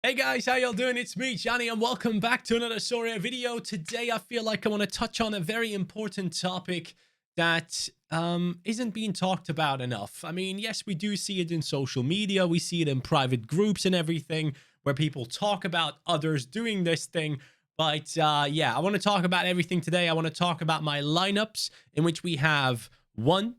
Hey guys, how y'all doing? It's me, Johnny, and welcome back to another Sorare video. Today, I feel like I want to touch on a very important topic that isn't being talked about enough. I mean, yes, we do see it in social media. We see it in private groups and everything where people talk about others doing this thing. But yeah, I want to talk about everything today. I want to talk about my lineups in which we have four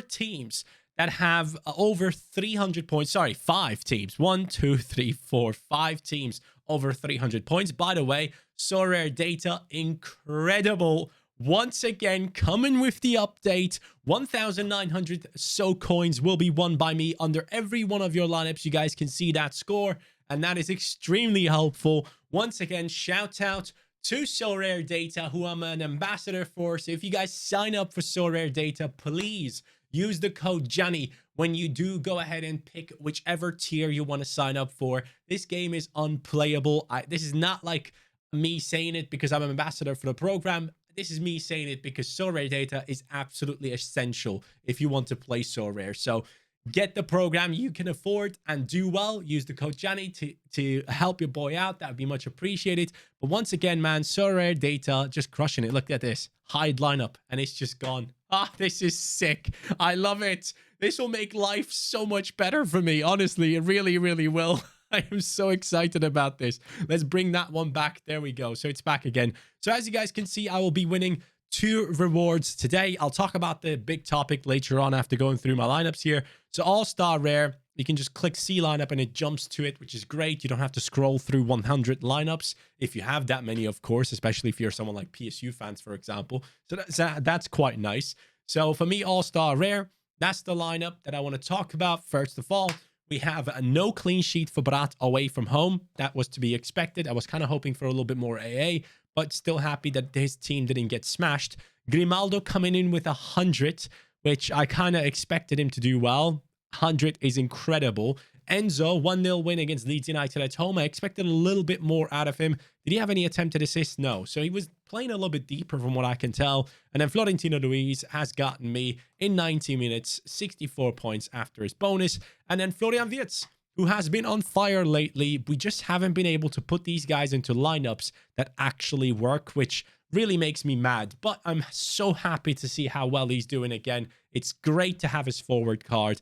teams that have over 300 points. Sorry, 5 teams. 1, 2, 3, 4, 5 teams over 300 points. By the way, Sorare data, incredible. Once again, coming with the update. 1,900 so coins will be won by me under every one of your lineups. You guys can see that score, and that is extremely helpful. Once again, shout out to Sorare Data, who I'm an ambassador for. So if you guys sign up for Sorare Data, please use the code Johnny when you do go ahead and pick whichever tier you want to sign up for. This game is unplayable. This is not like me saying it because I'm an ambassador for the program. This is me saying it because Sorare Data is absolutely essential if you want to play Sorare. So get the program you can afford and do well. Use the code Johnny to help your boy out. That would be much appreciated. But once again, man, Sorare Data just crushing it. Look at this. Hide lineup, and it's just gone. Ah, this is sick. I love it. This will make life so much better for me. Honestly, it really, really will. I am so excited about this. Let's bring that one back. There we go. So it's back again. So as you guys can see, I will be winning 2 rewards today. I'll talk about the big topic later on after going through my lineups here. So all-star rare, you can just click C lineup and it jumps to it, which is great. You don't have to scroll through 100 lineups if you have that many, of course, especially if you're someone like PSU fans, for example. So that's quite nice. So for me, all-star rare, that's the lineup that I want to talk about. First of all, we have a no clean sheet for Brat away from home. That was to be expected. I was kind of hoping for a little bit more AA, but still happy that his team didn't get smashed. Grimaldo coming in with 100, which I kind of expected him to do well. 100 is incredible. Enzo, 1-0 win against Leeds United at home. I expected a little bit more out of him. Did he have any attempted assists? No. So he was playing a little bit deeper from what I can tell. And then Florentino Luis has gotten me in 90 minutes, 64 points after his bonus. And then Florian Wirtz, who has been on fire lately. We just haven't been able to put these guys into lineups that actually work, which really makes me mad. But I'm so happy to see how well he's doing again. It's great to have his forward card.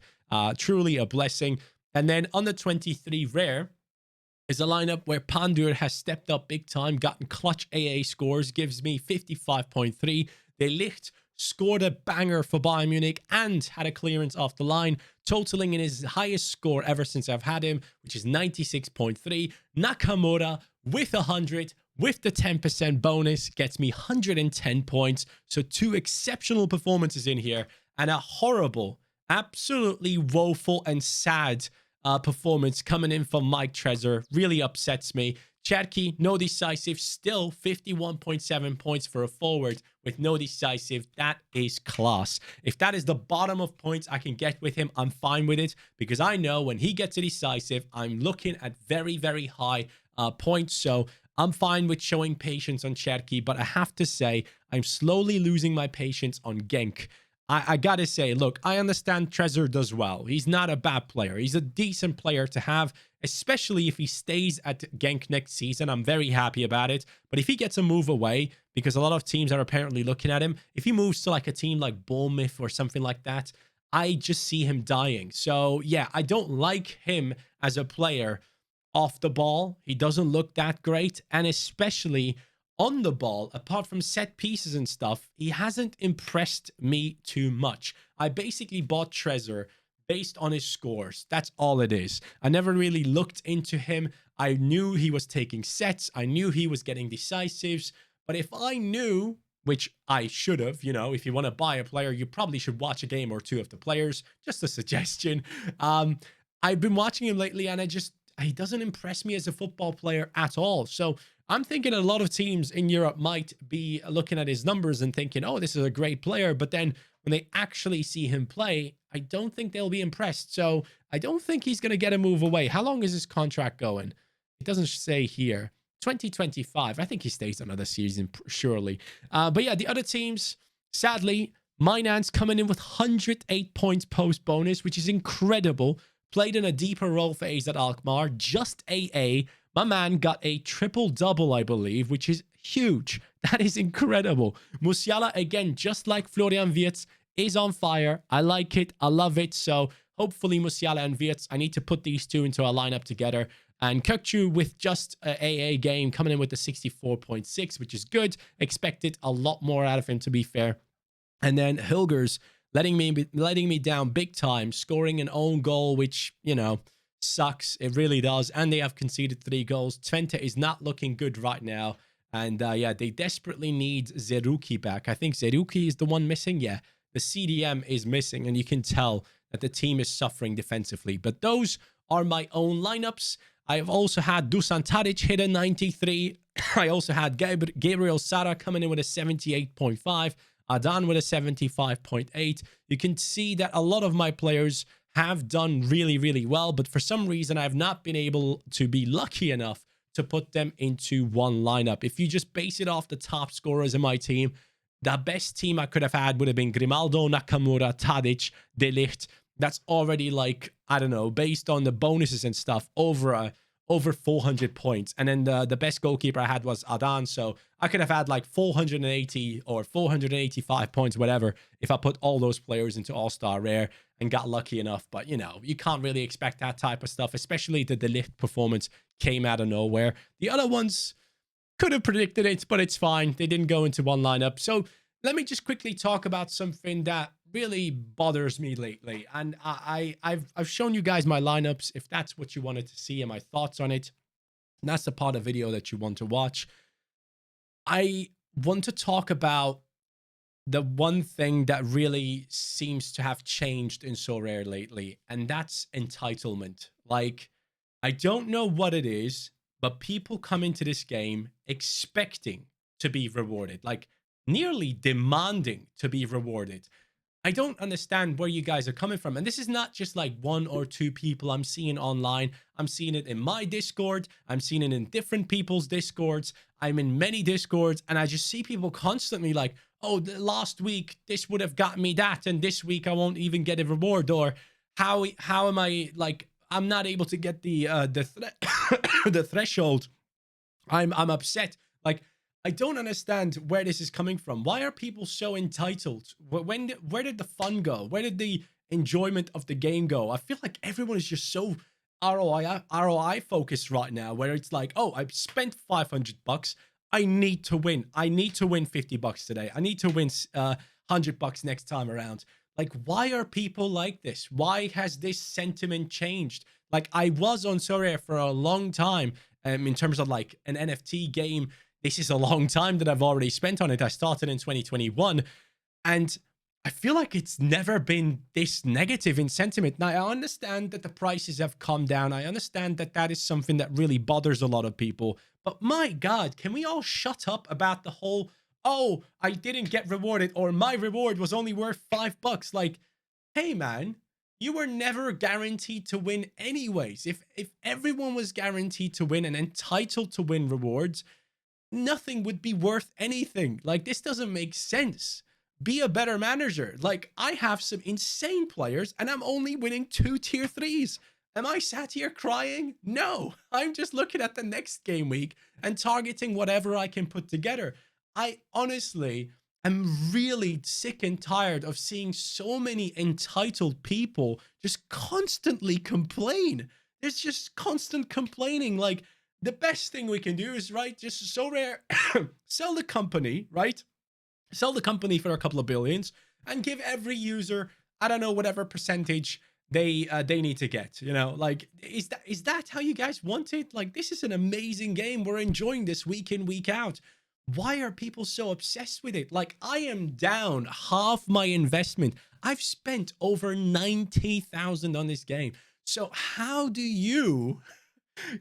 Truly a blessing. And then on the 23 rare is a lineup where Pandur has stepped up big time, gotten clutch AA scores, gives me 55.3. De Ligt scored a banger for Bayern Munich and had a clearance off the line, totaling in his highest score ever since I've had him, which is 96.3. Nakamura with 100, with the 10% bonus, gets me 110 points. So 2 exceptional performances in here, and a horrible, absolutely woeful and sad performance coming in from Mike Trezor. Really upsets me. Cherki, no decisive, still 51.7 points for a forward with no decisive. That is class. If that is the bottom of points I can get with him, I'm fine with it, because I know when he gets a decisive, I'm looking at very, very high points. So I'm fine with showing patience on Cherki, but I have to say, I'm slowly losing my patience on Genk. I gotta say, look, I understand Trezor does well. He's not a bad player. He's a decent player to have, especially if he stays at Genk next season. I'm very happy about it. But if he gets a move away, because a lot of teams are apparently looking at him, if he moves to like a team like Bournemouth or something like that, I just see him dying. So yeah, I don't like him as a player off the ball. He doesn't look that great. And especially on the ball, apart from set pieces and stuff, he hasn't impressed me too much. I basically bought Trezor based on his scores. That's all it is. I never really looked into him. I knew he was taking sets. I knew he was getting decisives. But if I knew, which I should have, you know, if you want to buy a player, you probably should watch a game or two of the players. Just a suggestion. I've been watching him lately, and he doesn't impress me as a football player at all. So I'm thinking a lot of teams in Europe might be looking at his numbers and thinking, oh, this is a great player. But then when they actually see him play, I don't think they'll be impressed. So I don't think he's going to get a move away. How long is his contract going? It doesn't say here. 2025. I think he stays another season, surely. But yeah, the other teams, sadly, Mainz coming in with 108 points post bonus, which is incredible. Played in a deeper role phase at Alkmaar, just AA. My man got a triple-double, I believe, which is huge. That is incredible. Musiala, again, just like Florian Wirtz, is on fire. I like it. I love it. So hopefully Musiala and Wirtz, I need to put these two into a lineup together. And Kökçü with just a AA game coming in with the 64.6, which is good. Expected a lot more out of him, to be fair. And then Hilgers letting me down big time, scoring an own goal, which, you know, sucks. It really does. And they have conceded 3 goals. Twente is not looking good right now. And yeah, they desperately need Zerouki back. I think Zerouki is the one missing. Yeah, the CDM is missing, and you can tell that the team is suffering defensively. But those are my own lineups. I have also had Dusan Tadic hit a 93. I also had Gabriel Sara coming in with a 78.5. Adan with a 75.8. You can see that a lot of my players have done really, really well, but for some reason, I have not been able to be lucky enough to put them into one lineup. If you just base it off the top scorers in my team, the best team I could have had would have been Grimaldo, Nakamura, Tadic, De Ligt. That's already like, I don't know, based on the bonuses and stuff, over 400 points. And then the best goalkeeper I had was Adan, so I could have had like 480 or 485 points, whatever, if I put all those players into All-Star Rare and got lucky enough. But, you know, you can't really expect that type of stuff, especially the De Ligt performance came out of nowhere. The other ones could have predicted it, but it's fine. They didn't go into one lineup. So let me just quickly talk about something that really bothers me lately. And I've shown you guys my lineups, if that's what you wanted to see and my thoughts on it. And that's the part of the video that you want to watch. I want to talk about the one thing that really seems to have changed in Sorare lately, and that's entitlement. Like, I don't know what it is, but people come into this game expecting to be rewarded, like nearly demanding to be rewarded. I don't understand where you guys are coming from. And this is not just like 1 or 2 people I'm seeing online. I'm seeing it in my Discord. I'm seeing it in different people's Discords. I'm in many Discords, and I just see people constantly like, oh, last week this would have got me that, and this week I won't even get a reward. Or how am I, like, I'm not able to get the the threshold. I'm upset. Like, I don't understand where this is coming from. Why are people so entitled? Where did the fun go? Where did the enjoyment of the game go? I feel like everyone is just so ROI focused right now, where it's like, oh, I've spent 500 bucks. I need to win. I need to win 50 bucks today. I need to win 100 bucks next time around. Like, why are people like this? Why has this sentiment changed? Like, I was on Sorare for a long time in terms of like an NFT game. This is a long time that I've already spent on it. I started in 2021, and I feel like it's never been this negative in sentiment. Now, I understand that the prices have come down. I understand that that is something that really bothers a lot of people. But my God, can we all shut up about the whole, oh, I didn't get rewarded, or my reward was only worth $5? Like, hey, man, you were never guaranteed to win anyways. If everyone was guaranteed to win and entitled to win rewards, nothing would be worth anything. Like, this doesn't make sense. Be a better manager. Like, I have some insane players and I'm only winning 2 tier 3s. Am I sat here crying? No, I'm just looking at the next game week and targeting whatever I can put together. I honestly am really sick and tired of seeing so many entitled people just constantly complain. There's just constant complaining. Like, the best thing we can do is, right, just Sorare, sell the company, right? Sell the company for a couple of billions and give every user, I don't know, whatever percentage they need to get, you know? Like, is that how you guys want it? Like, this is an amazing game. We're enjoying this week in, week out. Why are people so obsessed with it? Like, I am down half my investment. I've spent over 90,000 on this game. So how do you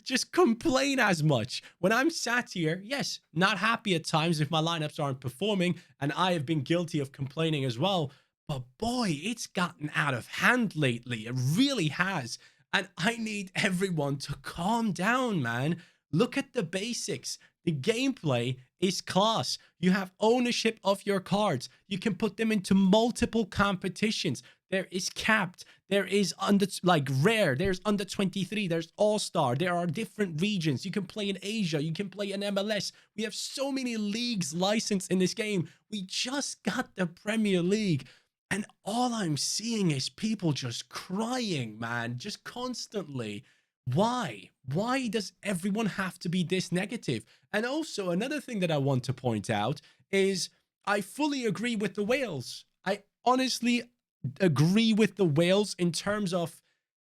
just complain as much when I'm sat here? Yes, not happy at times if my lineups aren't performing, and I have been guilty of complaining as well. But boy, it's gotten out of hand lately. It really has. And I need everyone to calm down, man. Look at the basics. The gameplay is class. You have ownership of your cards. You can put them into multiple competitions. there is capped, there is under like rare, there's under 23, there's all-star, there are different regions. You can play in Asia, you can play in MLS. We have so many leagues licensed in this game. We just got the Premier League, and all I'm seeing is people just crying, man, just constantly. Why does everyone have to be this negative? And also another thing that I want to point out is I fully agree with the whales. I honestly agree with the whales in terms of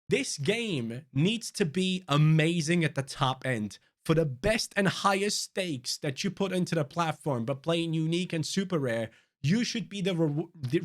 this game needs to be amazing at the top end for the best and highest stakes that you put into the platform. But playing unique and super rare, you should be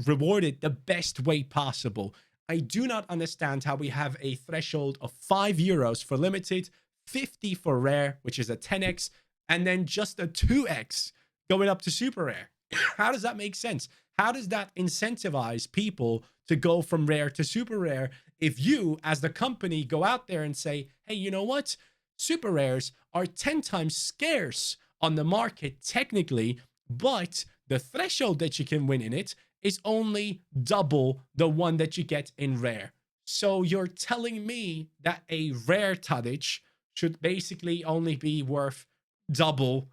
rewarded the best way possible. I do not understand how we have a threshold of €5 for limited, 50 for rare, which is a 10x, and then just a 2x going up to super rare. How does that make sense? How does that incentivize people to go from rare to super rare if you, as the company, go out there and say, hey, you know what? Super rares are 10 times scarce on the market technically, but the threshold that you can win in it is only double the one that you get in rare. So you're telling me that a rare tonnage should basically only be worth double,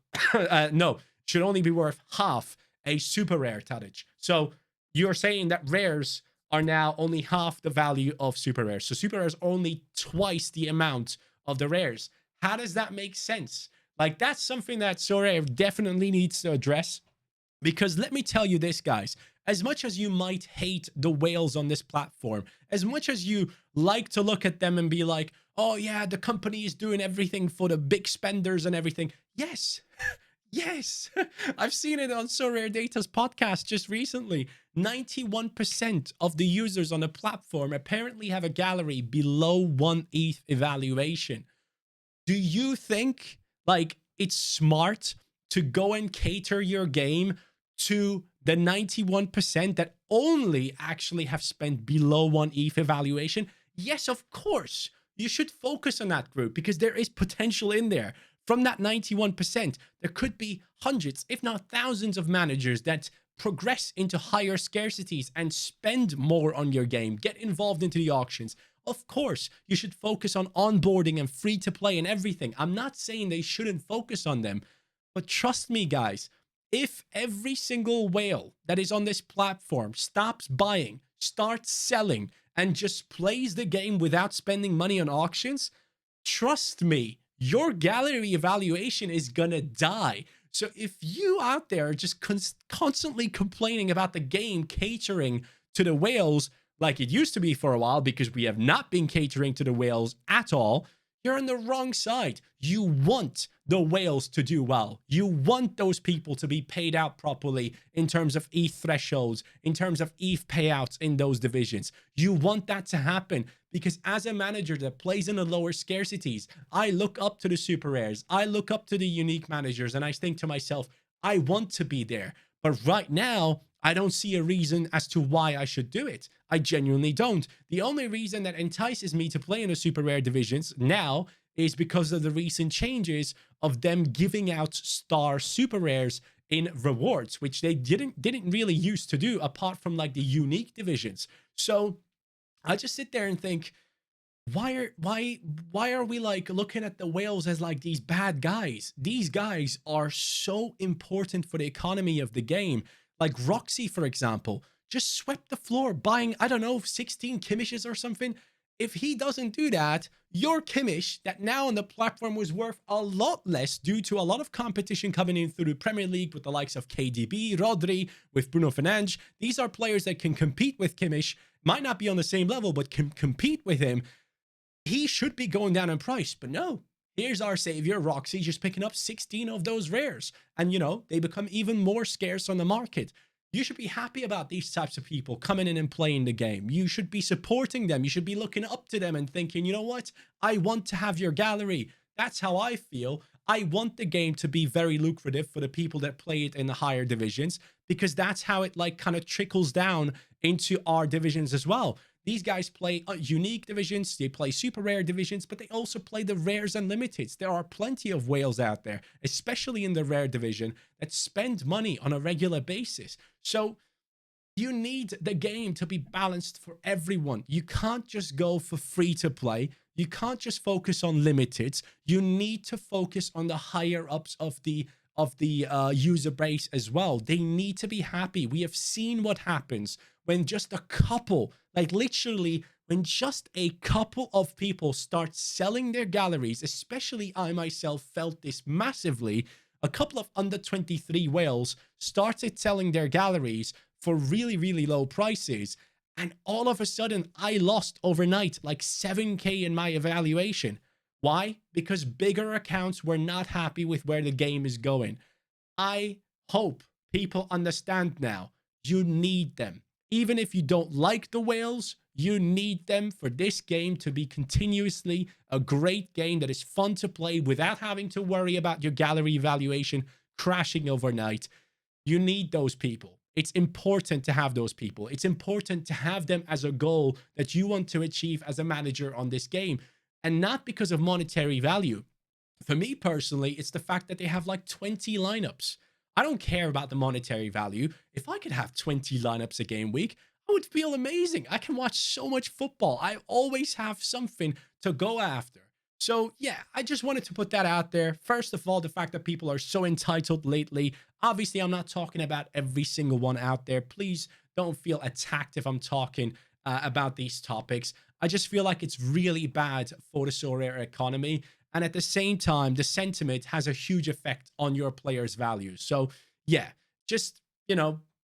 no, should only be worth half a super rare tonnage. So you're saying that rares are now only half the value of super rares. So super rares are only twice the amount of the rares. How does that make sense? Like, that's something that Sorare definitely needs to address. Because let me tell you this, guys, as much as you might hate the whales on this platform, as much as you like to look at them and be like, oh yeah, the company is doing everything for the big spenders and everything. Yes, yes, I've seen it on Sorare Data's podcast just recently. 91% of the users on the platform apparently have a gallery below 1 ETH evaluation. Do you think like it's smart to go and cater your game to the 91% that only actually have spent below 1 ETH evaluation? Yes, of course. You should focus on that group because there is potential in there. From that 91%, there could be hundreds, if not thousands of managers that progress into higher scarcities and spend more on your game, get involved into the auctions. Of course, you should focus on onboarding and free to play and everything. I'm not saying they shouldn't focus on them, but trust me, guys, if every single whale that is on this platform stops buying, starts selling, and just plays the game without spending money on auctions, trust me, your gallery evaluation is gonna die. So if you out there are just constantly complaining about the game catering to the whales like it used to be for a while, because we have not been catering to the whales at all, you're on the wrong side. You want the whales to do well. You want those people to be paid out properly in terms of ETH thresholds, in terms of ETH payouts in those divisions. You want that to happen because as a manager that plays in the lower scarcities, I look up to the super rares. I look up to the unique managers and I think to myself, I want to be there. But right now, I don't see a reason as to why I should do it. I genuinely don't. The only reason that entices me to play in the super rare divisions now is because of the recent changes of them giving out star super rares in rewards, which they didn't really used to do apart from like the unique divisions. So I just sit there and think, why are we like looking at the whales as like these bad guys? These guys are so important for the economy of the game. Like Roxy, for example, just swept the floor buying, I don't know, 16 Kimmishes or something. If he doesn't do that, your Kimmish that now on the platform was worth a lot less due to a lot of competition coming in through the Premier League with the likes of KDB, Rodri, with Bruno Fernandes. These are players that can compete with Kimmish, might not be on the same level, but can compete with him. He should be going down in price, but no. Here's our savior, Roxy, just picking up 16 of those rares. And, you know, they become even more scarce on the market. You should be happy about these types of people coming in and playing the game. You should be supporting them. You should be looking up to them and thinking, you know what? I want to have your gallery. That's how I feel. I want the game to be very lucrative for the people that play it in the higher divisions, because that's how it like kind of trickles down into our divisions as well. These guys play unique divisions, they play super rare divisions, but they also play the rares and limiteds. There are plenty of whales out there, especially in the rare division, that spend money on a regular basis. So You need the game to be balanced for everyone. You can't just go for free to play. You can't just focus on limiteds. You need to focus on the higher ups of the user base as well. They need to be happy. We have seen what happens when just a couple, like literally, when just a couple of people start selling their galleries, especially I myself felt this massively. A couple of under 23 whales started selling their galleries for really, really low prices. And all of a sudden, I lost overnight like 7K in my evaluation. Why? Because bigger accounts were not happy with where the game is going. I hope people understand now. You need them. Even if you don't like the whales, you need them for this game to be continuously a great game that is fun to play without having to worry about your gallery evaluation crashing overnight. You need those people. It's important to have those people. It's important to have them as a goal that you want to achieve as a manager on this game. And not because of monetary value. For me personally, it's the fact that they have like 20 lineups. I don't care about the monetary value. If I could have 20 lineups a game week, I would feel amazing. I can watch so much football. I always have something to go after. So yeah, I just wanted to put that out there. First of all, the fact that people are so entitled lately. Obviously, I'm not talking about every single one out there. Please don't feel attacked if I'm talking about these topics. I just feel like it's really bad for the Sorare economy. And at the same time, the sentiment has a huge effect on your players' values. So yeah, just,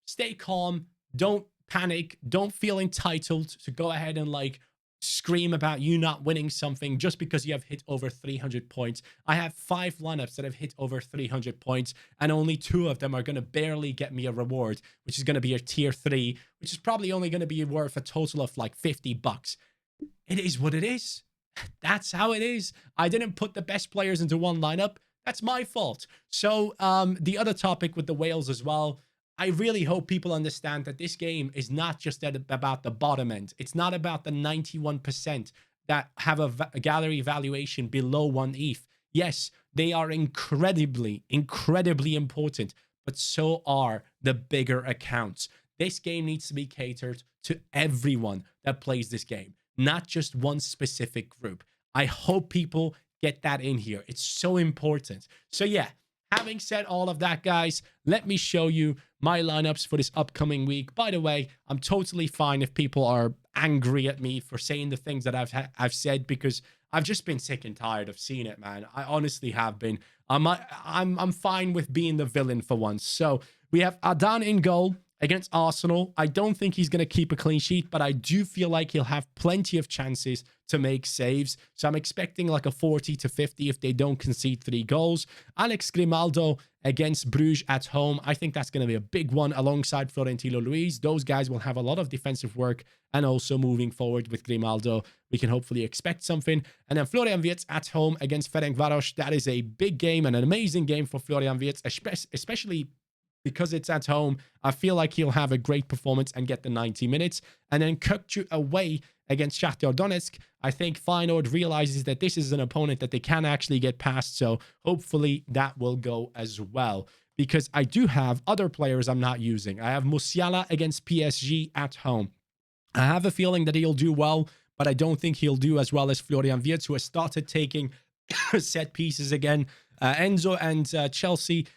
stay calm. Don't panic. Don't feel entitled to go ahead and like scream about you not winning something just because you have hit over 300 points. I have 5 lineups that have hit over 300 points, and only 2 of them are going to barely get me a reward, which is going to be a tier 3, which is probably only going to be worth a total of like 50 bucks. It is what it is. That's how it is. I didn't put the best players into one lineup. That's my fault. So the other topic with the whales as well, I really hope people understand that this game is not just about the bottom end. It's not about the 91% that have a gallery valuation below 1 ETH. Yes, they are incredibly, incredibly important, but so are the bigger accounts. This game needs to be catered to everyone that plays this game, not just one specific group. I hope people get that in here. It's so important. So yeah, having said all of that, guys, let me show you my lineups for this upcoming week. By the way, I'm totally fine if people are angry at me for saying the things that I've said, because I've just been sick and tired of seeing it, man. I honestly have been. I'm fine with being the villain for once. So we have Adan in goal against Arsenal. I don't think he's going to keep a clean sheet, but I do feel like he'll have plenty of chances to make saves. So I'm expecting like a 40 to 50 if they don't concede 3 goals. Alex Grimaldo against Bruges at home. I think that's going to be a big one alongside Florentino Luis. Those guys will have a lot of defensive work, and also moving forward with Grimaldo, we can hopefully expect something. And then Florian Wirtz at home against Ferencváros. That is a big game and an amazing game for Florian Wirtz, especially because it's at home. I feel like he'll have a great performance and get the 90 minutes. And then Kökçü away against Shakhtar Donetsk. I think Feyenoord realizes that this is an opponent that they can actually get past. So hopefully that will go as well, because I do have other players I'm not using. I have Musiala against PSG at home. I have a feeling that he'll do well, but I don't think he'll do as well as Florian Wirtz, who has started taking set pieces again. Enzo and Chelsea.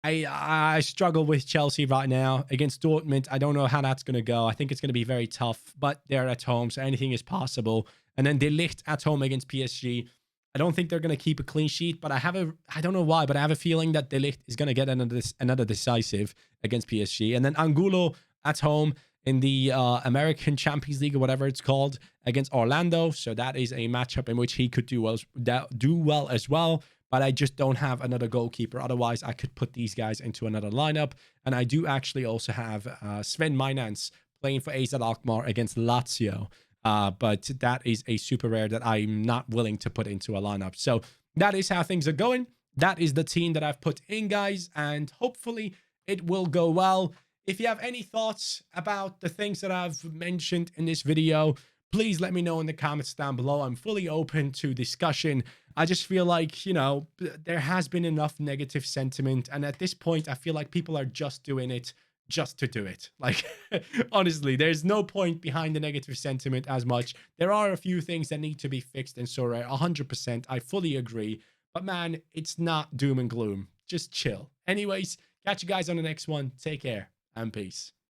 I struggle with Chelsea right now against Dortmund. I don't know how that's going to go. I think it's going to be very tough, but they're at home, so anything is possible. And then De Ligt at home against PSG. I don't think they're going to keep a clean sheet, but I don't know why, but I have a feeling that De Ligt is going to get another decisive against PSG. And then Angulo at home in the American Champions League or whatever it's called against Orlando. So that is a matchup in which he could do well as well. But I just don't have another goalkeeper. Otherwise, I could put these guys into another lineup. And I do actually also have Sven Mynans playing for AZ Alkmaar against Lazio. But that is a super rare that I'm not willing to put into a lineup. So that is how things are going. That is the team that I've put in, guys. And hopefully it will go well. If you have any thoughts about the things that I've mentioned in this video, please let me know in the comments down below. I'm fully open to discussion. I just feel like, there has been enough negative sentiment. And at this point, I feel like people are just doing it just to do it. Like, honestly, there's no point behind the negative sentiment as much. There are a few things that need to be fixed in Sorare, 100%. I fully agree. But man, it's not doom and gloom. Just chill. Anyways, catch you guys on the next one. Take care and peace.